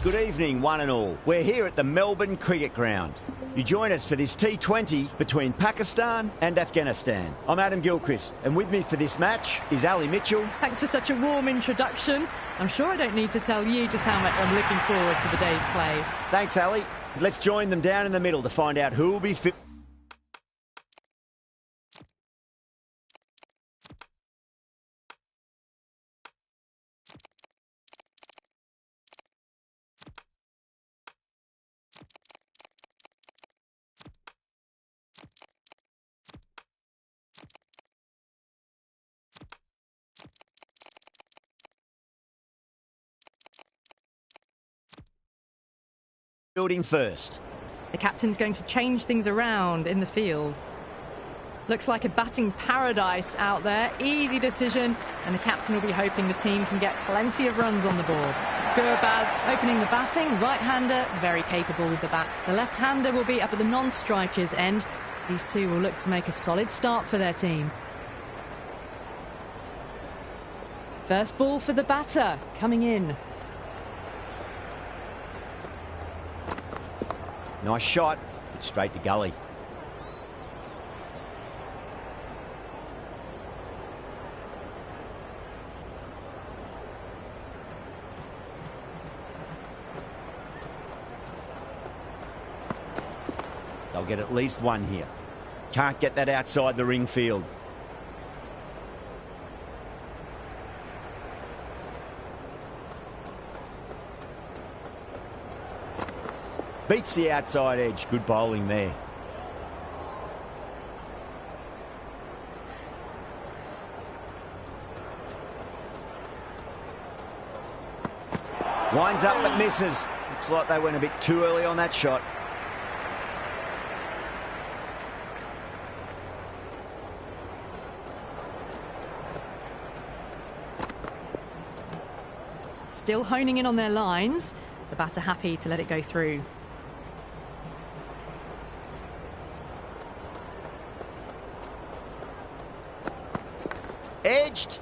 Good evening, one and all. We're here at the Melbourne Cricket Ground. You join us for this T20 between Pakistan and Afghanistan. I'm Adam Gilchrist, and with me for this match is Ali Mitchell. Thanks for such a warm introduction. I'm sure I don't need to tell you just how much I'm looking forward to the day's play. Thanks, Ali. Let's join them down in the middle to find out who will be fit. Fielding first. The captain's going to change things around in the field. Looks like a batting paradise out there. Easy decision, and the captain will be hoping the team can get plenty of runs on the board. Gurbaz opening the batting, right-hander, very capable with the bat. The left-hander will be up at the non-striker's end. These two will look to make a solid start for their team. First ball for the batter, coming in. Nice shot, but straight to gully. They'll get at least one here. Can't get that outside the ring field. Beats the outside edge. Good bowling there. Winds up but misses. Looks like they went a bit too early on that shot. Still honing in on their lines. The batter happy to let it go through. Edged.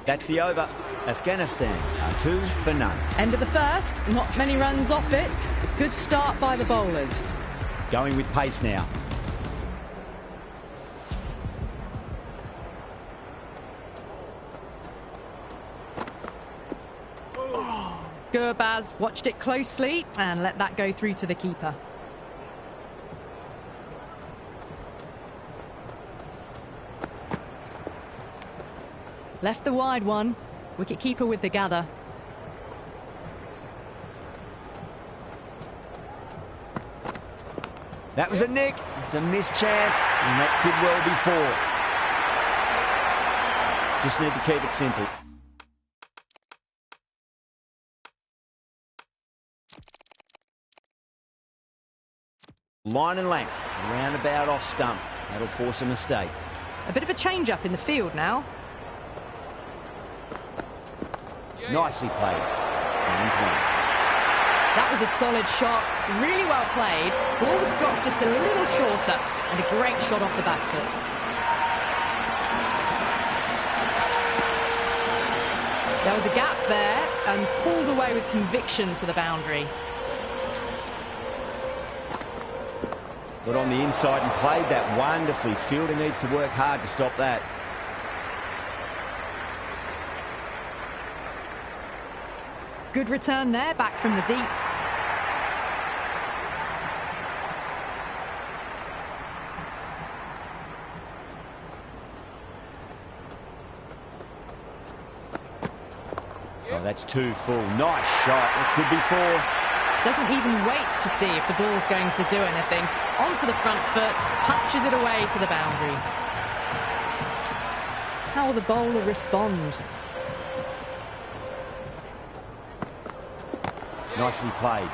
That's the over. Afghanistan are 2 for none. End of the first. Not many runs off it. A good start by the bowlers. Going with pace now. Gurbaz watched it closely and let that go through to the keeper. Left the wide one. Wicket-keeper with the gather. That was a nick. It's a missed chance, and that could well be 4. Just need to keep it simple. Line and length, roundabout off stump. That'll force a mistake. A bit of a change-up in the field now. Nicely played. That was a solid shot, really well played. Ball was dropped just a little shorter, and a great shot off the back foot. There was a gap there, and pulled away with conviction to the boundary. Got on the inside and played that wonderfully. Fielder needs to work hard to stop that. Good return there, back from the deep. Oh, that's 2 full. Nice shot. It could be 4. Doesn't even wait to see if the ball's going to do anything. Onto the front foot, punches it away to the boundary. How will the bowler respond? Nicely played.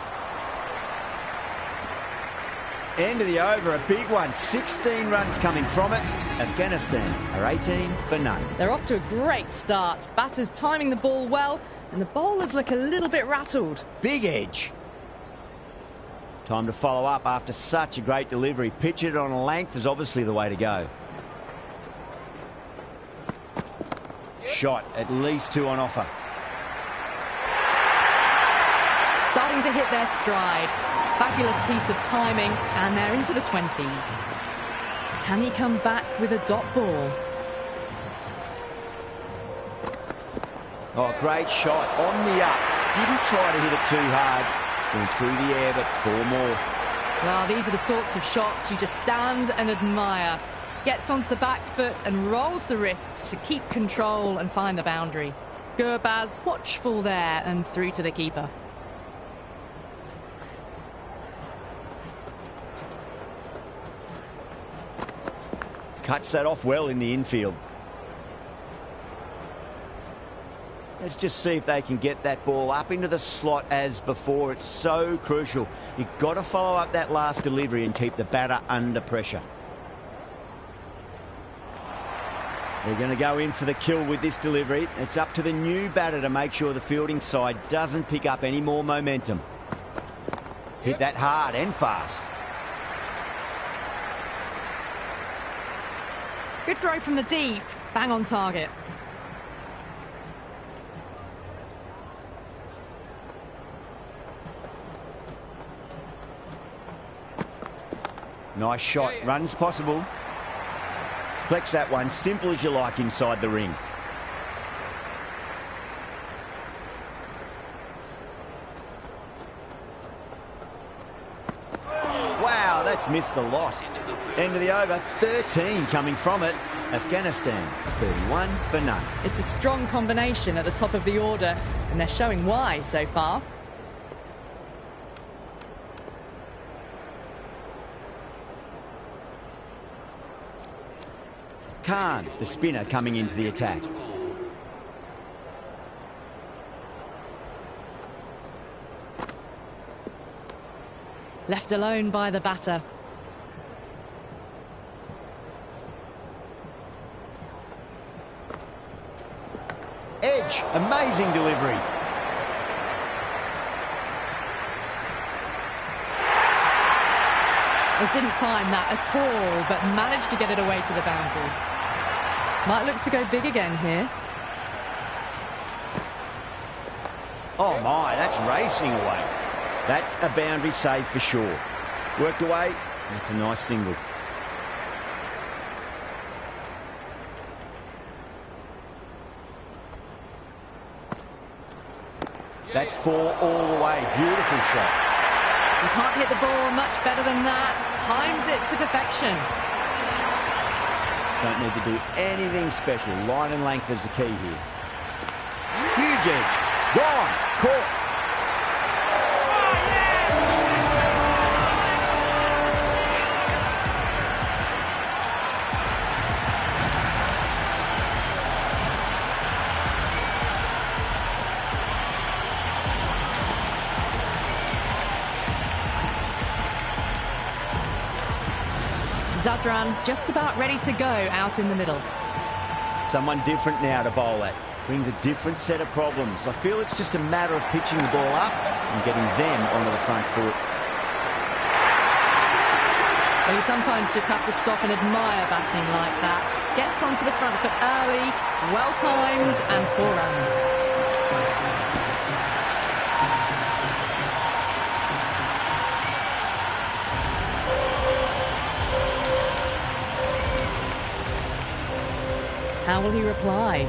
End of the over, a big one. 16 runs coming from it. Afghanistan are 18 for none. They're off to a great start. Batters timing the ball well, and the bowlers look a little bit rattled. Big edge. Time to follow up after such a great delivery. Pitch it on a length is obviously the way to go. Shot, at least 2 on offer. starting to hit their stride. Fabulous piece of timing, and they're into the 20s. Can he come back with a dot ball? Oh, great shot on the up. Didn't try to hit it too hard. Going through the air, but 4 more. Well, these are the sorts of shots you just stand and admire. Gets onto the back foot and rolls the wrists to keep control and find the boundary. Gurbaz watchful there and through to the keeper. Cuts that off well in the infield. Let's just see if they can get that ball up into the slot as before. It's so crucial. You've got to follow up that last delivery and keep the batter under pressure. They're going to go in for the kill with this delivery. It's up to the new batter to make sure the fielding side doesn't pick up any more momentum. Hit that hard and fast. Good throw from the deep. Bang on target. Nice shot. Runs possible. Flex that one. Simple as you like inside the ring. Wow, that's missed the lot. End of the over. 13 coming from it. Afghanistan 31 for none. It's a strong combination at the top of the order, and they're showing why so far. Khan, the spinner, coming into the attack. Left alone by the batter. Edge, amazing delivery. Well, didn't time that at all, but managed to get it away to the boundary. Might look to go big again here. Oh my, that's racing away. That's a boundary save for sure. Worked away, that's a nice single. That's 4 all the way. Beautiful shot. You can't hit the ball much better than that. Timed it to perfection. Don't need to do anything special. Line and length is the key here. Huge edge. Gone. Caught. Zadran just about ready to go out in the middle. Someone different now to bowl at. Brings a different set of problems. I feel it's just a matter of pitching the ball up and getting them onto the front foot. Well, you sometimes just have to stop and admire batting like that. Gets onto the front foot early, well-timed, and 4 runs. How will he reply?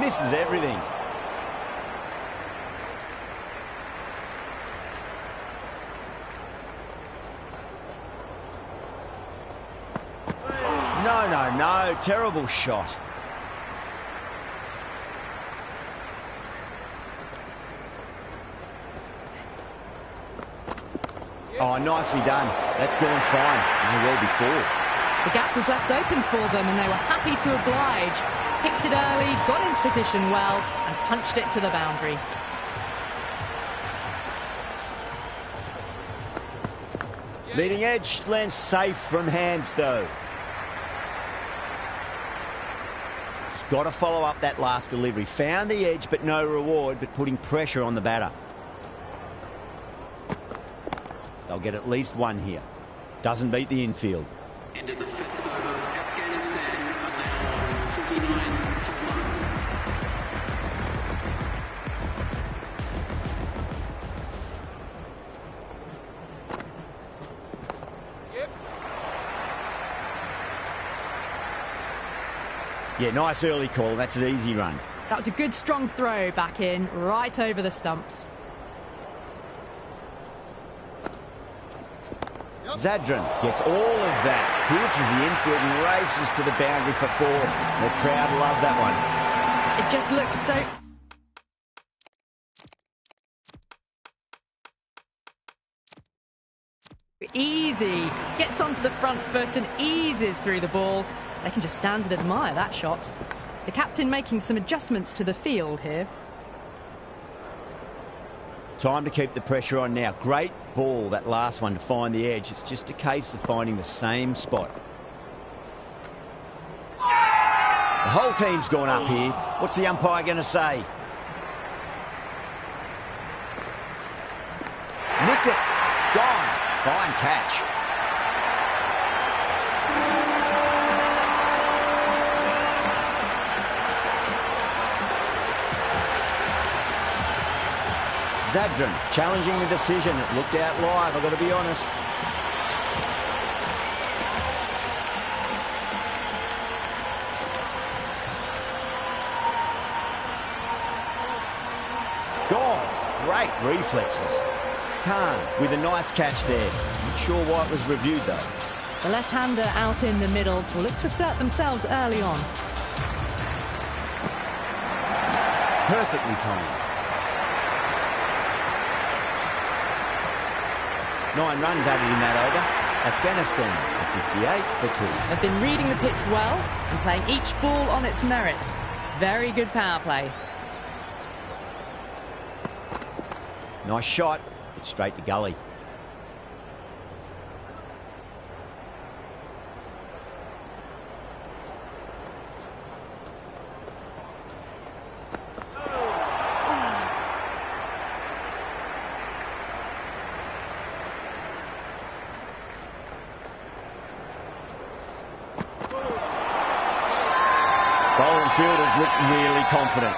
Misses everything. No, terrible shot. Oh, nicely done. That's gone fine. They well before. The gap was left open for them and they were happy to oblige. Picked it early, got into position well and punched it to the boundary. Leading edge lands safe from hands though. Got to follow up that last delivery. Found the edge, but no reward, but putting pressure on the batter. They'll get at least one here. Doesn't beat the infield. End of the fifth over, Afghanistan are down 29 for 1. Yeah, nice early call. That's an easy run. That was a good strong throw back in, right over the stumps. Zadran gets all of that. Pierces the infield and races to the boundary for 4. The crowd love that one. It just looks so... easy. Gets onto the front foot and eases through the ball. They can just stand and admire that shot. The captain making some adjustments to the field here. Time to keep the pressure on now. Great ball, that last one, to find the edge. It's just a case of finding the same spot. The whole team's gone up here. What's the umpire going to say? Nicked it. Gone. Fine catch. Zadran challenging the decision. It looked out live, I've got to be honest. Gone. Great reflexes. Khan with a nice catch there. Not sure why it was reviewed though. The left-hander out in the middle will look to assert themselves early on. Perfectly timed. 9 runs added in that over. Afghanistan at 58 for 2. They've been reading the pitch well and playing each ball on its merits. Very good power play. Nice shot, but straight to gully. Bowling fielders look really confident.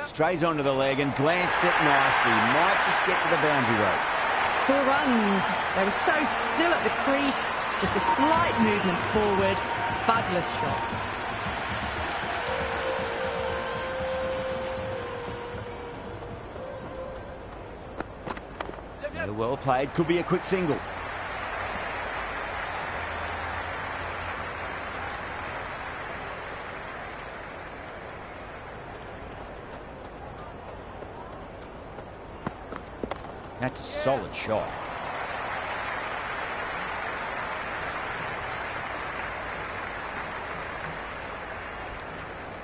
Strays onto the leg and glanced it nicely. Might just get to the boundary rope. 4 runs. They were so still at the crease. Just a slight movement forward. Fabulous shot. Well played. Could be a quick single. That's a solid shot.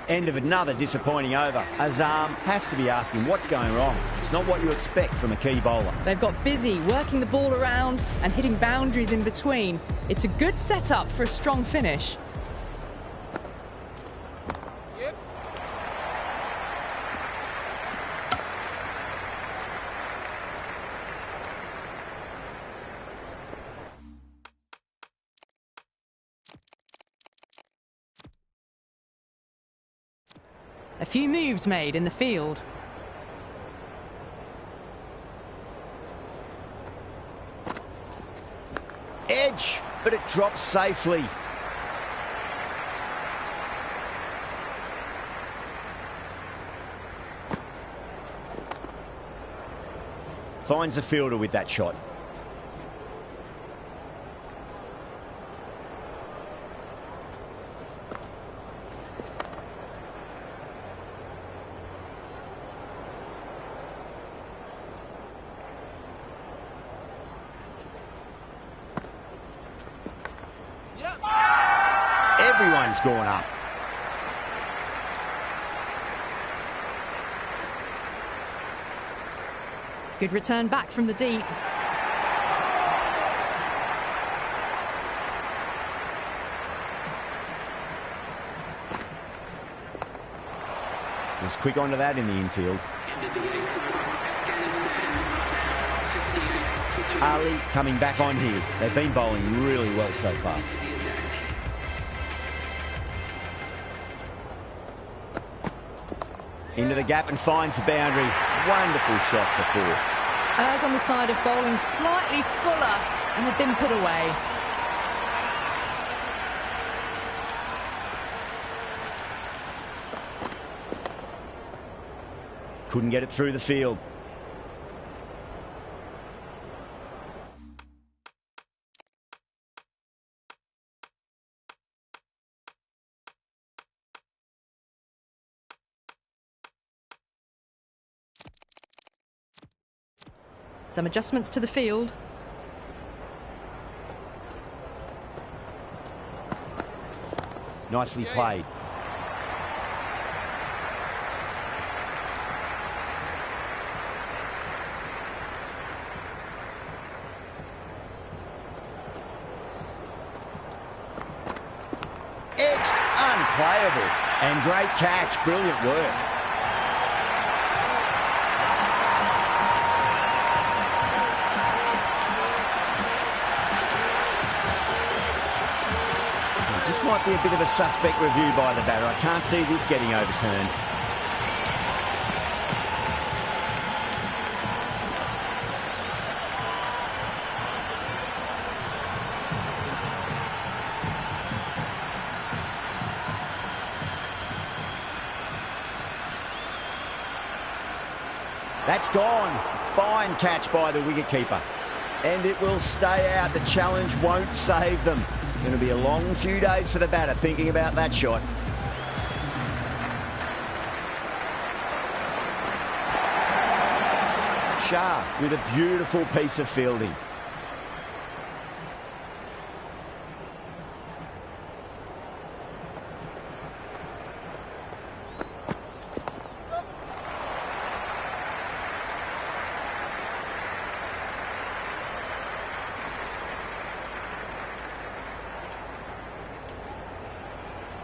End of another disappointing over. Azam has to be asking what's going wrong. It's not what you expect from a key bowler. They've got busy working the ball around and hitting boundaries in between. It's a good setup for a strong finish. A few moves made in the field. Edge, but it drops safely. Finds the fielder with that shot. Everyone's gone up. Good return back from the deep. Was quick onto that in the infield. Ended the 8th over. Afghanistan 68 for 2. Ali coming back on here. They've been bowling really well so far. Into the gap and finds the boundary. Wonderful shot for 4. Errs on the side of bowling slightly fuller and have been put away. Couldn't get it through the field. Some adjustments to the field. Nicely played. Edged, unplayable. And great catch, brilliant work. This might be a bit of a suspect review by the batter. I can't see this getting overturned. That's gone. Fine catch by the wicketkeeper. And it will stay out. The challenge won't save them. Going to be a long few days for the batter thinking about that shot. Shah with a beautiful piece of fielding.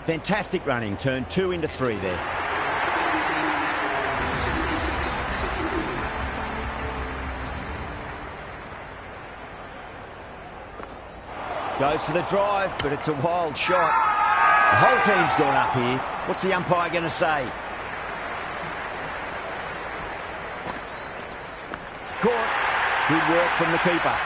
Fantastic running, turned 2 into 3 there. Goes for the drive, but it's a wild shot. The whole team's gone up here. What's the umpire going to say? Caught. Good work from the keeper.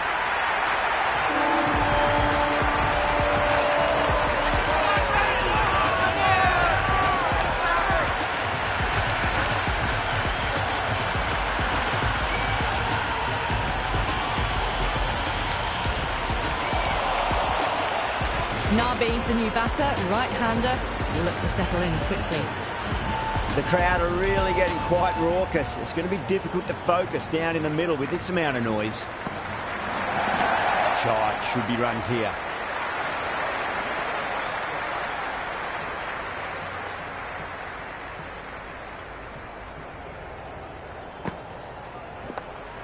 Nabi, the new batter, right-hander, will look to settle in quickly. The crowd are really getting quite raucous. It's going to be difficult to focus down in the middle with this amount of noise. Shot, should be runs here.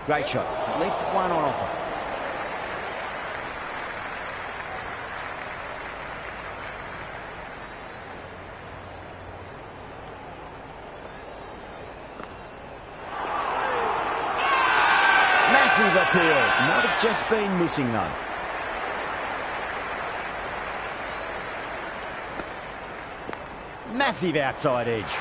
Great shot, at least one on offer. Massive appeal. Might have just been missing though. Massive outside edge.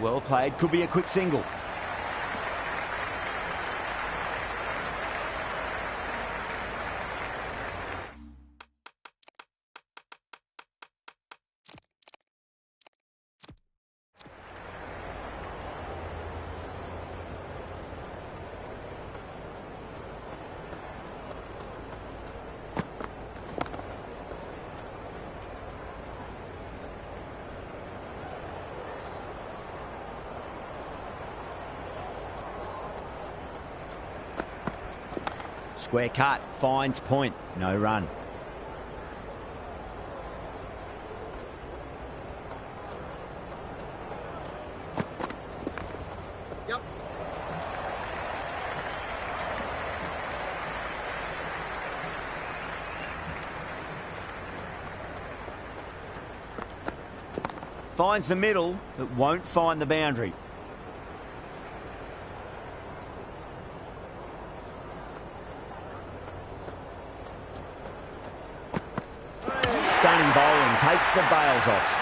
Well played, could be a quick single. Square cut, finds point, no run. Yep. Finds the middle, but won't find the boundary. Stunning bowling, takes the bails off.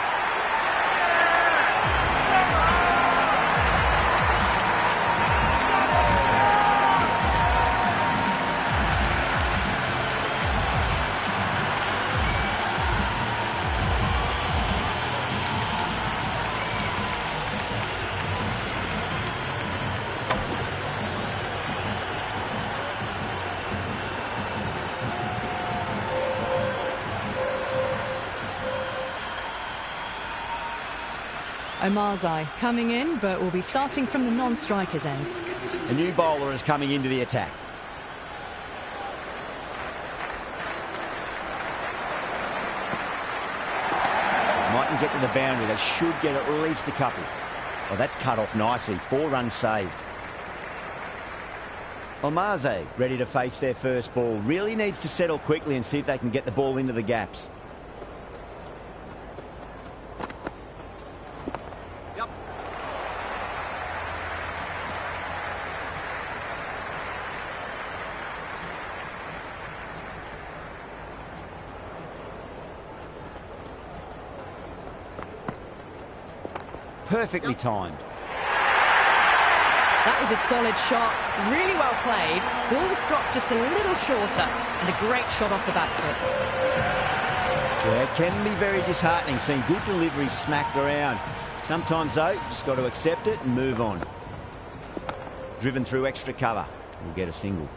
Omarzai coming in, but will be starting from the non-striker's end. A new bowler is coming into the attack. Mightn't get to the boundary. They should get at least a couple. Well, that's cut off nicely. 4 runs saved. Omarzai ready to face their first ball. Really needs to settle quickly and see if they can get the ball into the gaps. Perfectly timed. That was a solid shot, really well played. Ball was dropped just a little shorter, and a great shot off the back foot. Yeah, it can be very disheartening seeing good deliveries smacked around. Sometimes, though, you just got to accept it and move on. Driven through extra cover. We'll get a single.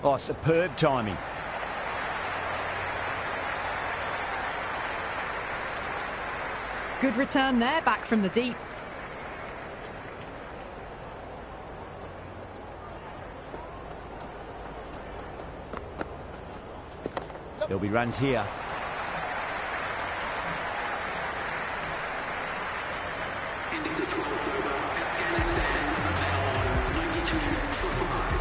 Oh, superb timing. Good return there, back from the deep. There'll be runs here. Ending the 12th over, Afghanistan are now on 92 for 5.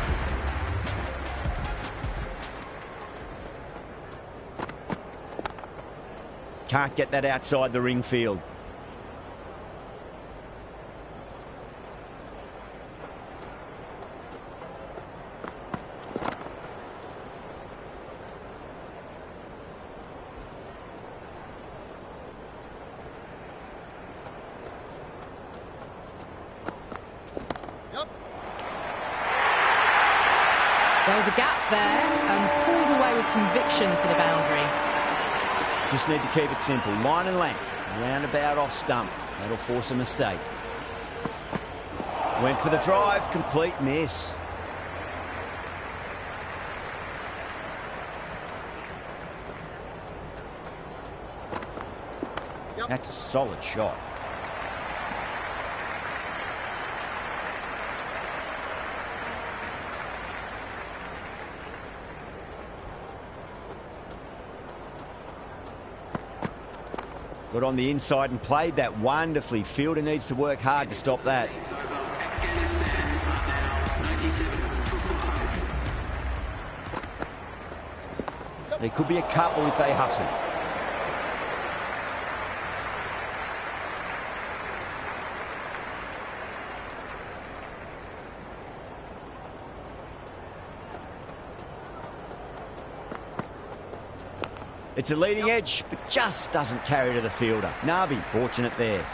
Can't get that outside the ring field. There was a gap there and pulled away with conviction to the boundary. Just need to keep it simple. Line and length. Roundabout off stump. That'll force a mistake. Went for the drive. Complete miss. That's a solid shot. Got on the inside and played that wonderfully. Fielder needs to work hard to stop that. Afghanistan are now 97 for 5. There could be a couple if they hustle. It's a leading edge, but just doesn't carry to the fielder. Nabi, fortunate there.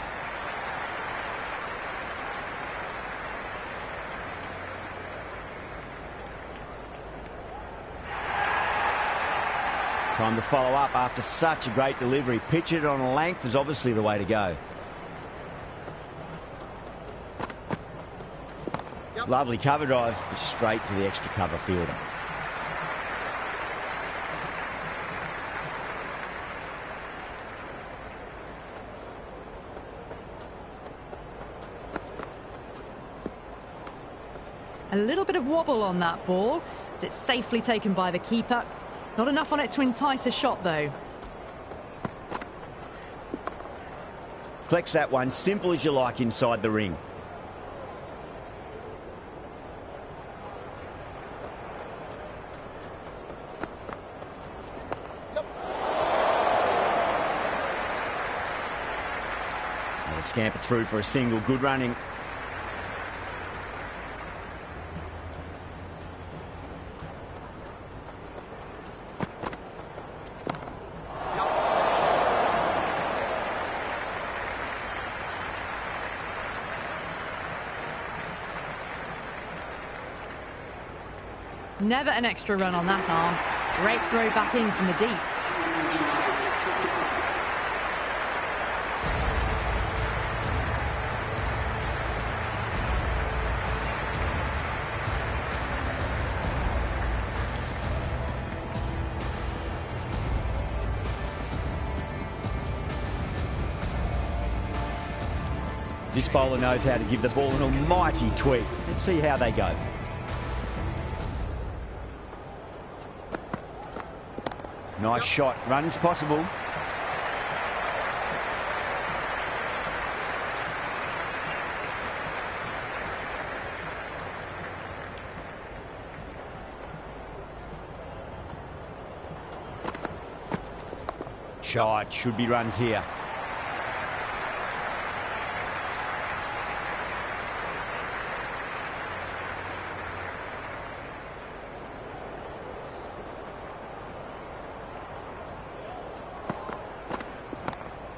Time to follow up after such a great delivery. Pitch it on a length is obviously the way to go. Lovely cover drive, straight to the extra cover fielder. A little bit of wobble on that ball. It's safely taken by the keeper. Not enough on it to entice a shot, though. Collects that one, simple as you like, inside the ring. And a scamper through for a single, good running. Never an extra run on that arm. Great throw back in from the deep. This bowler knows how to give the ball an almighty tweak. Let's see how they go. Nice shot. Runs possible. Shot. Should be runs here.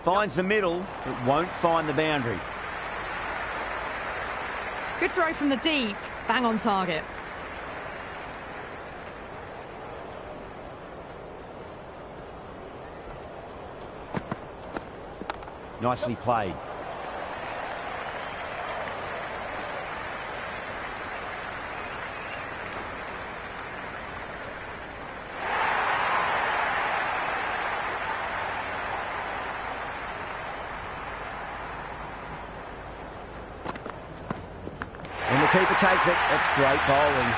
Finds the middle, but won't find the boundary. Good throw from the deep. Bang on target. Nicely played. And the keeper takes it. That's great bowling.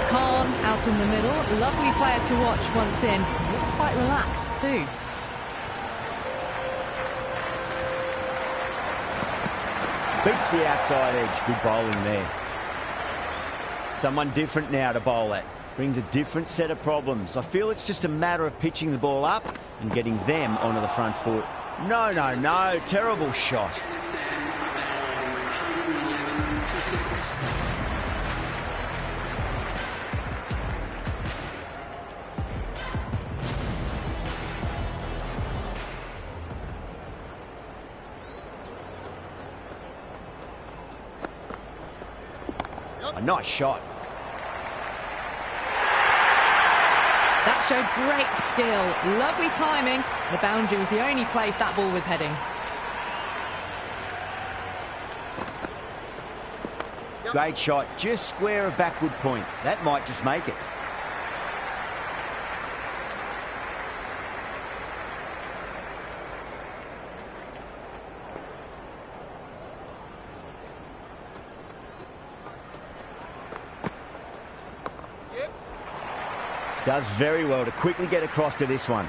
Khan out in the middle. Lovely player to watch once in. Looks quite relaxed too. Beats the outside edge. Good bowling there. Someone different now to bowl at. Brings a different set of problems. I feel it's just a matter of pitching the ball up and getting them onto the front foot. No, no, no. Terrible shot. A nice shot. That showed great skill. Lovely timing. The boundary was the only place that ball was heading. Great shot. Just square of backward point. That might just make it. Does very well to quickly get across to this one.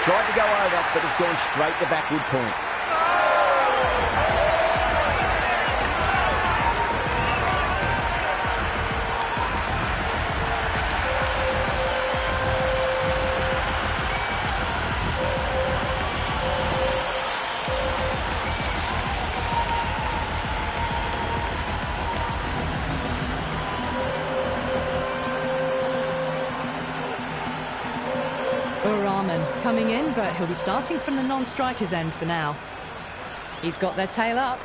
Tried to go over, but it's gone straight to backward point. Arman coming in, but he'll be starting from the non-striker's end for now. He's got their tail up.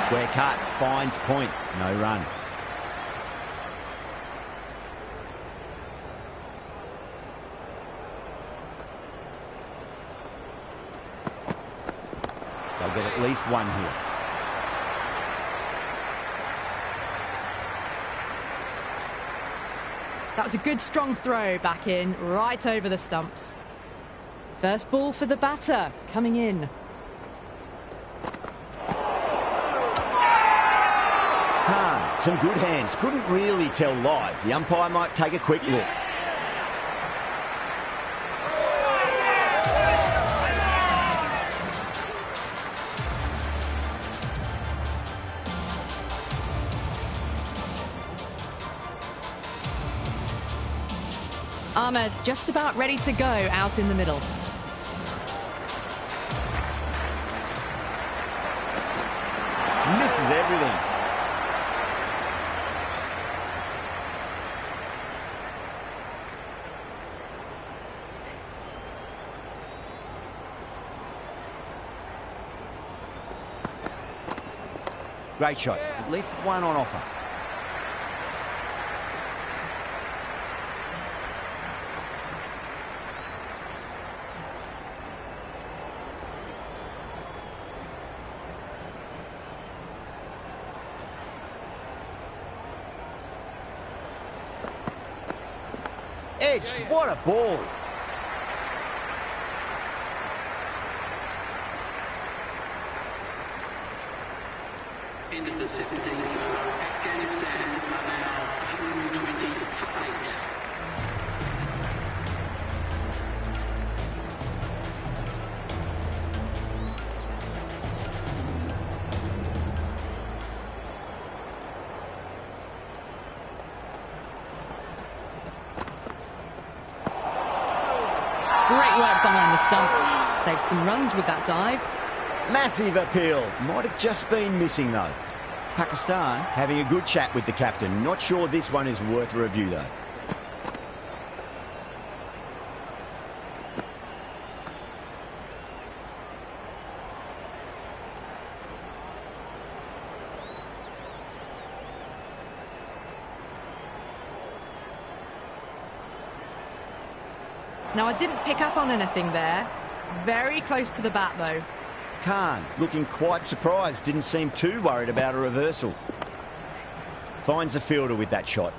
Square cut, finds point, no run. They'll get at least one here. That was a good strong throw back in, right over the stumps. First ball for the batter, coming in. Khan, some good hands. Couldn't really tell live. The umpire might take a quick look. Ahmed just about ready to go out in the middle. Misses everything. Great shot. At least one on offer. Edged. What a ball. End of the 17th over. Afghanistan are now 120 for 8. Great work behind the stumps. Saved some runs with that dive. Massive appeal. Might have just been missing though. Pakistan having a good chat with the captain. Not sure this one is worth a review though. Now, I didn't pick up on anything there. Very close to the bat, though. Khan looking quite surprised. Didn't seem too worried about a reversal. Finds the fielder with that shot.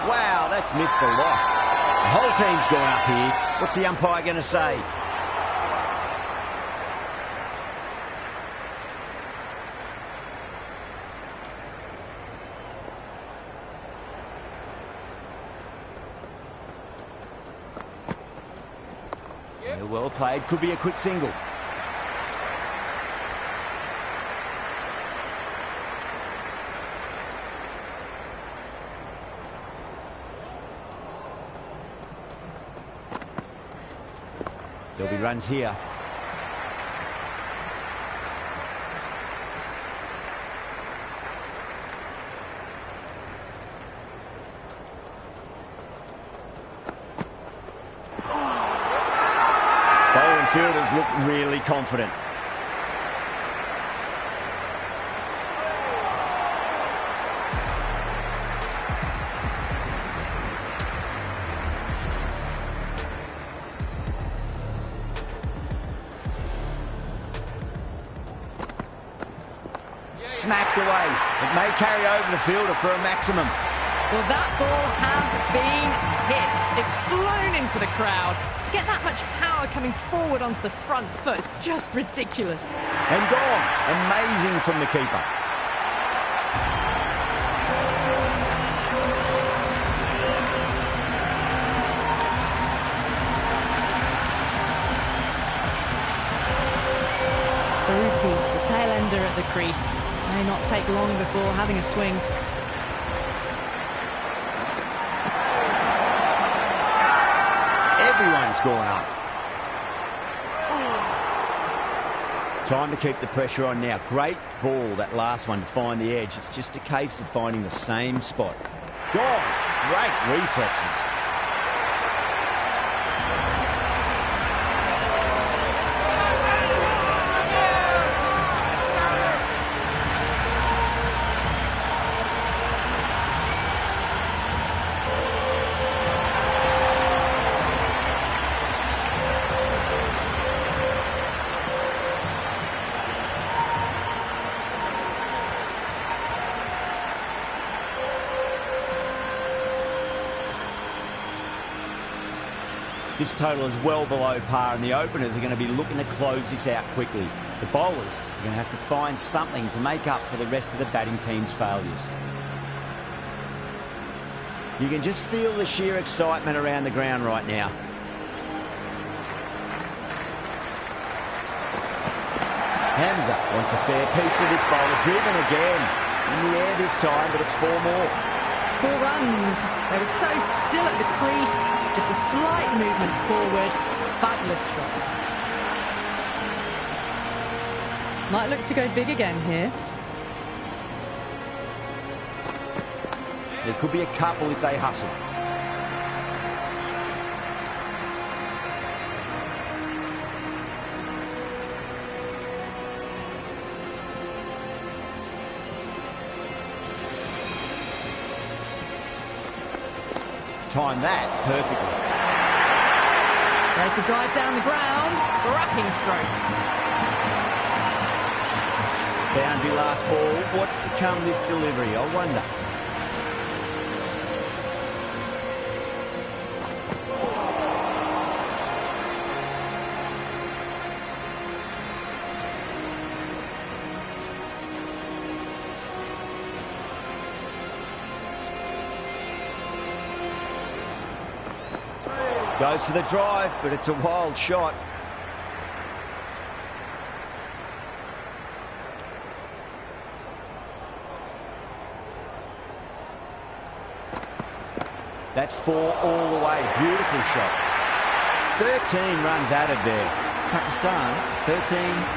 Wow, that's missed the lot. The whole team's gone up here. What's the umpire going to say? Well played, could be a quick single. There'll be runs here. Fielders look really confident. Smacked away. It may carry over the fielder for a maximum. Well, that ball has been hit. It's flown into the crowd. To get that much power coming forward onto the front foot is just ridiculous. And gone. Amazing from the keeper. Baruki, the tail ender at the crease. May not take long before having a swing. Everyone's gone up. Time to keep the pressure on now. Great ball, that last one, to find the edge. It's just a case of finding the same spot. Gone. Great reflexes. This total is well below par, and the openers are going to be looking to close this out quickly. The bowlers are going to have to find something to make up for the rest of the batting team's failures. You can just feel the sheer excitement around the ground right now. Hamza wants a fair piece of this bowler. Driven again. In the air this time, but it's 4 more. 4 runs. They were so still at the crease. Just a slight movement forward. Fabulous shot. Might look to go big again here. There could be a couple if they hustle. Time that perfectly. There's the drive down the ground. Cracking stroke. Boundary last ball. What's to come this delivery, I wonder. Goes for the drive, but it's a wild shot. That's 4 all the way. Beautiful shot. 13 runs added there. Pakistan, 13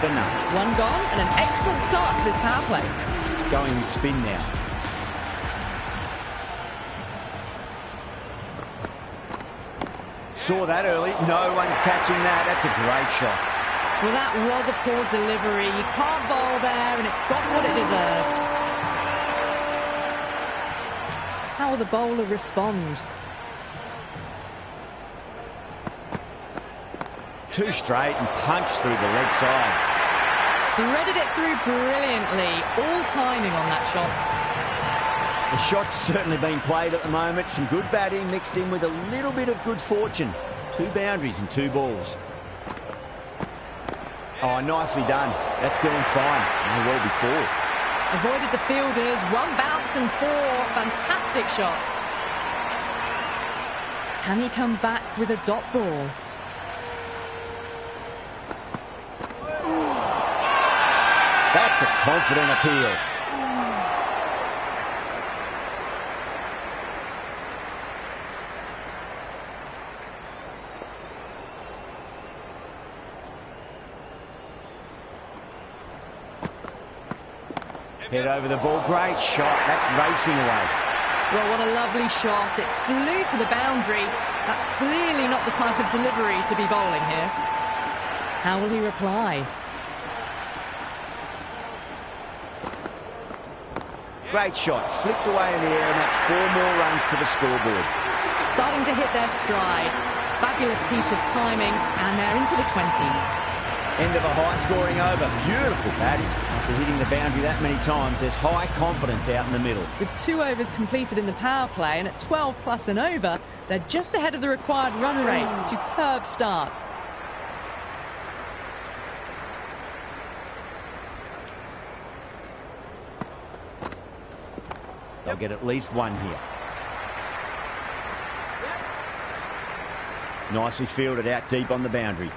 for none. 1 gone and an excellent start to this power play. Going with spin now. Saw that early. No one's catching that. That's a great shot. Well, that was a poor delivery. You can't bowl there, and it got what it deserved. How will the bowler respond? 2 straight and punched through the leg side. Threaded it through brilliantly. All timing on that shot. The shot's certainly being played at the moment. Some good batting mixed in with a little bit of good fortune. 2 boundaries and 2 balls. Oh, nicely done. That's gone fine. And well before. Avoided the fielders. 1 bounce and 4. Fantastic shots. Can he come back with a dot ball? That's a confident appeal. Head over the ball. Great shot. That's racing away. Well, what a lovely shot. It flew to the boundary. That's clearly not the type of delivery to be bowling here. How will he reply? Great shot. Flicked away in the air, and that's 4 more runs to the scoreboard. Starting to hit their stride. Fabulous piece of timing, and they're into the 20s. End of a high-scoring over. Beautiful batting. After hitting the boundary that many times, there's high confidence out in the middle. With 2 overs completed in the power play, and at 12 plus and over, they're just ahead of the required run rate. Superb start. They'll get at least 1 here. Nicely fielded out deep on the boundary.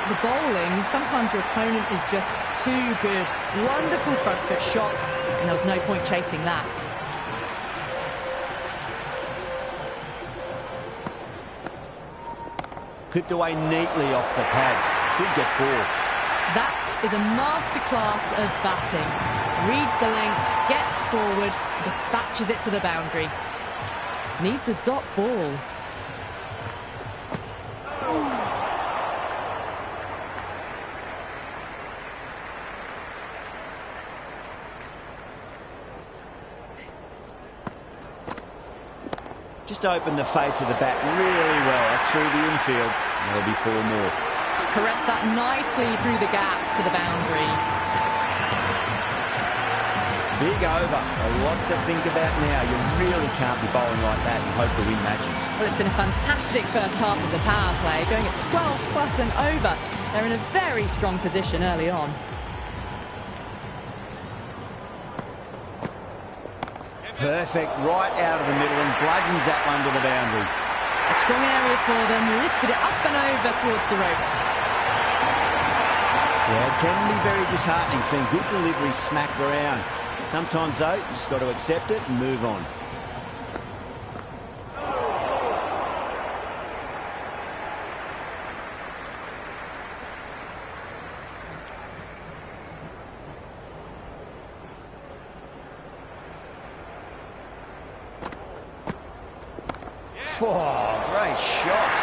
the bowling, sometimes your opponent is just too good. Wonderful front foot shot, and there was no point chasing that. Clipped away neatly off the pads. Should get 4. That is a masterclass of batting. Reads the length, gets forward, dispatches it to the boundary. Needs a dot ball. Just opened the face of the bat really well. That's through the infield. There'll be 4 more. Caressed that nicely through the gap to the boundary. Big over. A lot to think about now. You really can't be bowling like that and hope to win matches. Well, it's been a fantastic first half of the power play, going at 12 plus and over. They're in a very strong position early on. Perfect, right out of the middle and bludgeons that one to the boundary. A strong area for them, lifted it up and over towards the rope. Yeah, it can be very disheartening seeing good delivery smacked around. Sometimes, though, you just got to accept it and move on. Oh, great shot.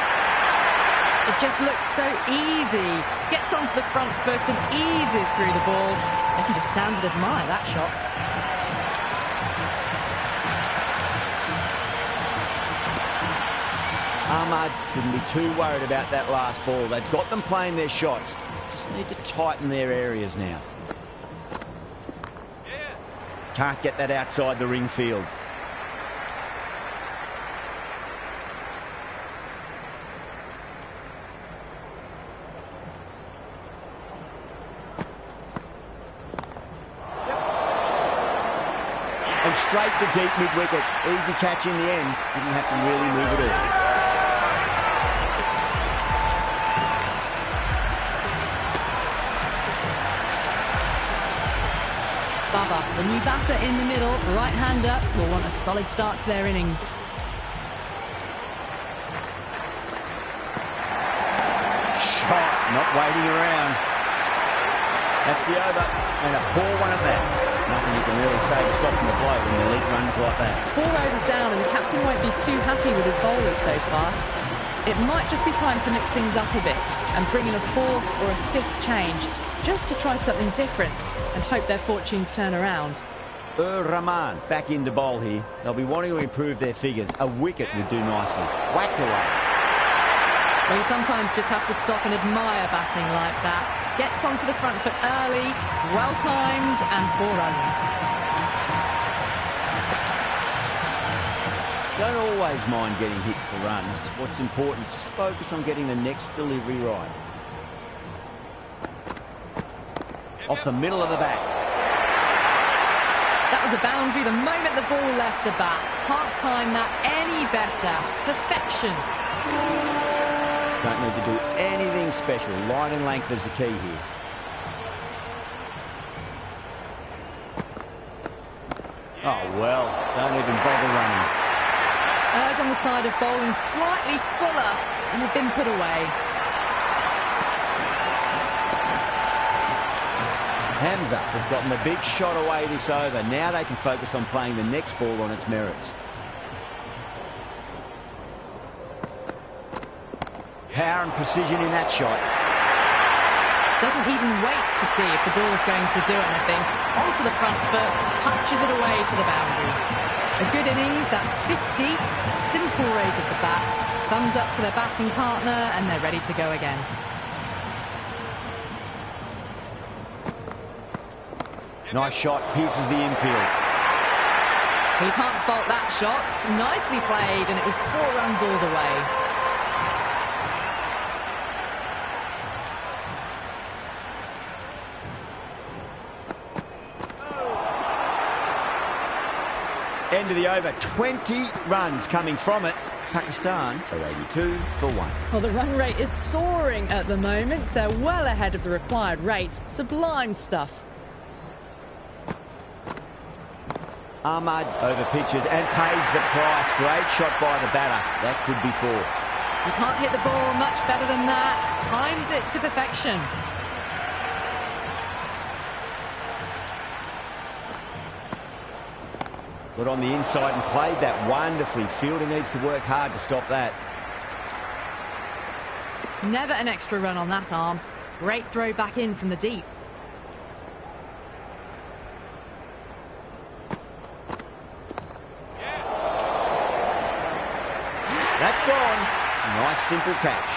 It just looks so easy. Gets onto the front foot and eases through the ball. They can just stand and admire that shot. Ahmad shouldn't be too worried about that last ball. They've got them playing their shots. Just need to tighten their areas now. Can't get that outside the ring field. And straight to deep mid-wicket. Easy catch in the end. Didn't have to really move it early. Baba, the new batter in the middle, right-hander, will want a solid start to their innings. Shot, not waiting around. That's the over, and a poor one at that. Nothing you can really say to soften the blow when you lead runs like that. 4 overs down, and the captain won't be too happy with his bowlers so far. It might just be time to mix things up a bit and bring in a 4th or a 5th change, just to try something different and hope their fortunes turn around. Rahman back into bowl here. They'll be wanting to improve their figures. A wicket would do nicely. Whacked away. Well, you sometimes just have to stop and admire batting like that. Gets onto the front foot early, well-timed, and 4 runs. Don't always mind getting hit for runs. What's important is just focus on getting the next delivery right. Off the middle of the bat. That was a boundary the moment the ball left the bat. Can't time that any better. Perfection. Don't need to do anything special. Line and length is the key here. Oh, well, don't even bother running. Errs on the side of bowling slightly fuller, and have been put away. Hamza has gotten the big shot away this over. Now they can focus on playing the next ball on its merits. Power and precision in that shot. Doesn't even wait to see if the ball's going to do anything. Onto the front foot, punches it away to the boundary. A good innings, that's 50. Simple raise of the bats. Thumbs up to their batting partner, and they're ready to go again. Nice shot, pierces the infield. Well, you can't fault that shot. Nicely played, and it was 4 runs all the way. End of the over, 20 runs coming from it. Pakistan are 82 for 1. Well, the run rate is soaring at the moment. They're well ahead of the required rate. Sublime stuff. Ahmad over pitches and pays the price. Great shot by the batter. That could be 4. You can't hit the ball much better than that. Timed it to perfection. Got on the inside and played that wonderfully. Fielder needs to work hard to stop that. Never an extra run on that arm. Great throw back in from the deep. That's gone. Nice simple catch.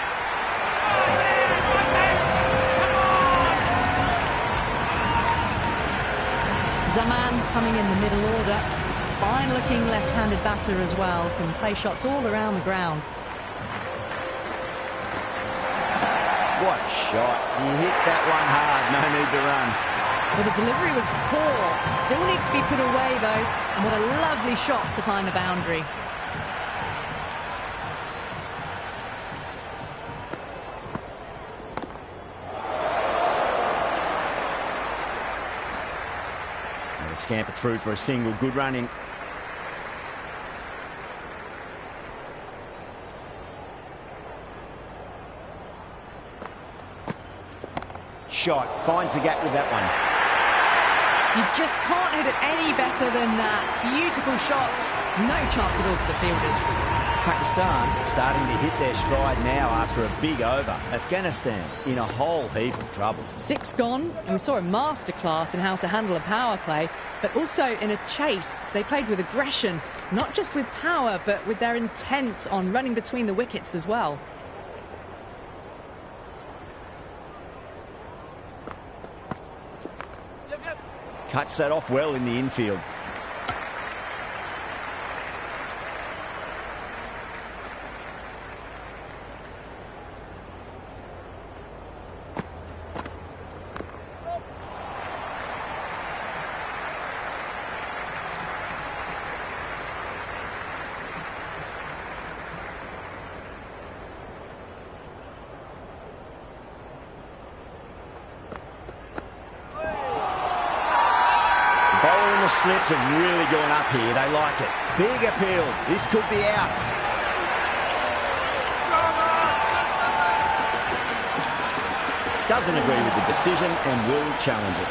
Zaman coming in the middle order. Fine looking left-handed batter as well. Can play shots all around the ground. What a shot. He hit that one hard. No need to run. Well, the delivery was poor. Still needs to be put away though. And what a lovely shot to find the boundary. Scamper through for a single. Good running. Shot. Finds the gap with that one. You just can't hit it any better than that. Beautiful shot. No chance at all for the fielders. Pakistan starting to hit their stride now after a big over. Afghanistan in a whole heap of trouble. 6 gone, and we saw a masterclass in how to handle a power play, but also in a chase. They played with aggression, not just with power, but with their intent on running between the wickets as well. Cuts that off well in the infield. Bowler and the slips have really gone up here. They like it. Big appeal. This could be out. Doesn't agree with the decision and will challenge it.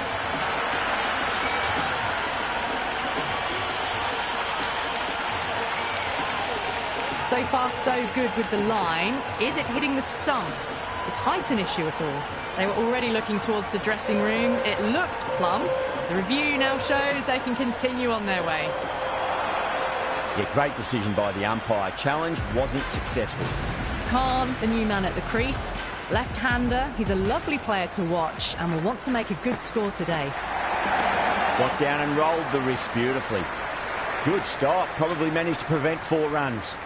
So far, so good with the line. Is it hitting the stumps? Is height an issue at all? They were already looking towards the dressing room. It looked plumb. The review now shows they can continue on their way. Yeah, great decision by the umpire. Challenge wasn't successful. Khan, the new man at the crease. Left-hander. He's a lovely player to watch and will want to make a good score today. Got down and rolled the wrist beautifully. Good stop. Probably managed to prevent 4 runs.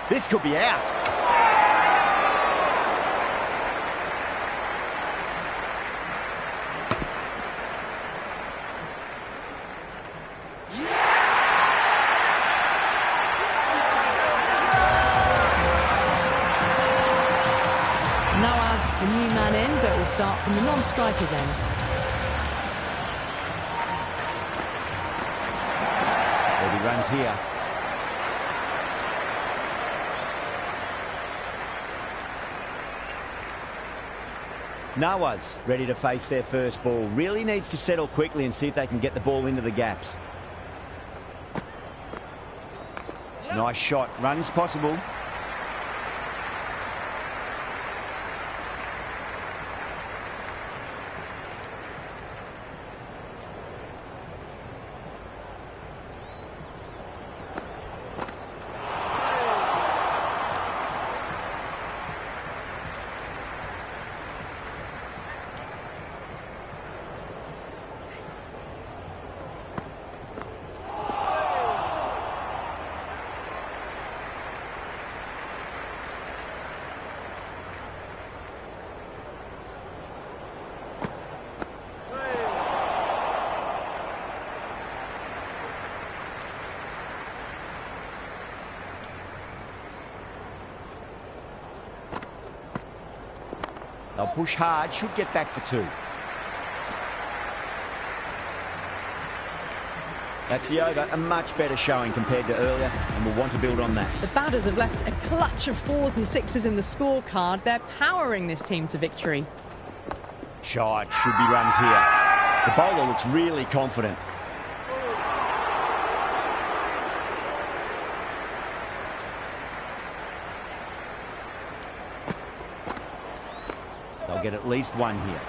This could be out. Nawaz, the new man in, but will start from the non-striker's end. He runs here. Nawaz ready to face their first ball. Really needs to settle quickly and see if they can get the ball into the gaps. Nice shot. Runs possible. They'll push hard, should get back for 2. That's the over, a much better showing compared to earlier, and we'll want to build on that. The batters have left a clutch of 4s and 6s in the scorecard. They're powering this team to victory. Shot, should be runs here. The bowler looks really confident. They'll get at least 1 here.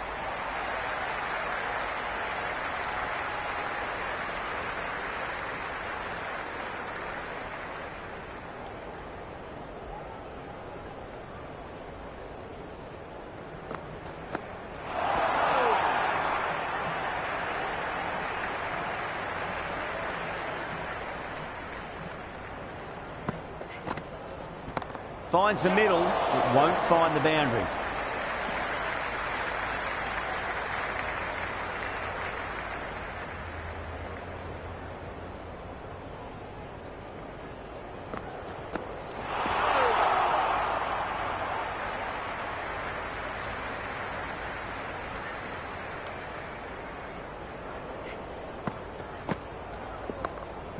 Finds the middle, it won't find the boundary.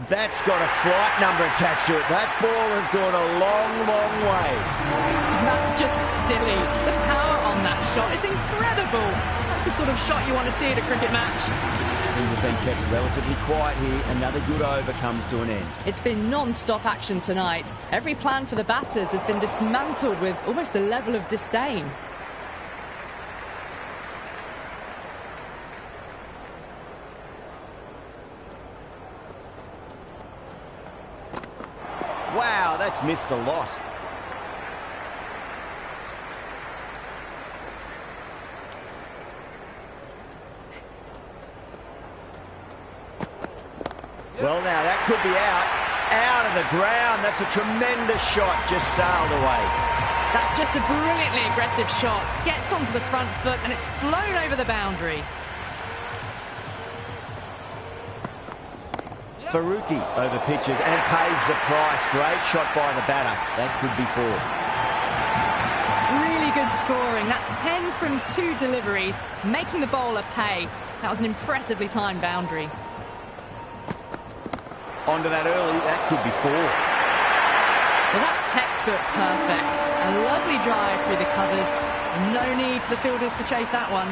That's got a flight number attached to it. That ball has gone a long, long way. That's just silly. The power on that shot is incredible. That's the sort of shot you want to see at a cricket match. Things have been kept relatively quiet here. Another good over comes to an end. It's been non-stop action tonight. Every plan for the batters has been dismantled with almost a level of disdain. Wow, that's missed a lot. Well, now that could be out of the ground. That's a tremendous shot, just sailed away. That's just a brilliantly aggressive shot. Gets onto the front foot and it's flown over the boundary. Faruqi over pitches and pays the price. Great shot by the batter. That could be 4. Really good scoring. That's 10 from 2 deliveries, making the bowler pay. That was an impressively timed boundary. Onto that early, that could be 4. Well, that's textbook perfect. A lovely drive through the covers. No need for the fielders to chase that one.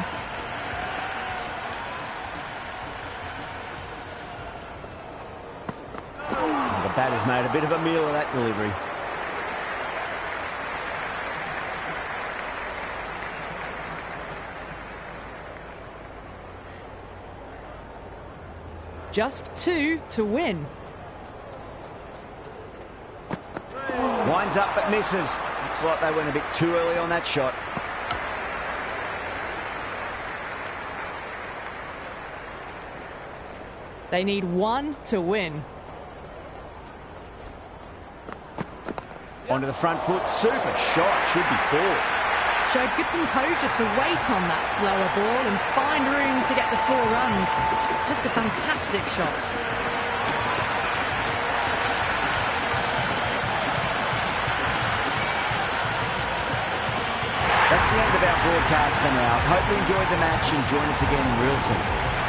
The batter's made a bit of a meal of that delivery. Just 2 to win. Winds up but misses. Looks like they went a bit too early on that shot. They need 1 to win. Onto the front foot, super shot, should be 4. Showed good composure to wait on that slower ball and find room to get the 4 runs. Just a fantastic shot. That's the end of our broadcast for now. Hope you enjoyed the match and join us again real soon.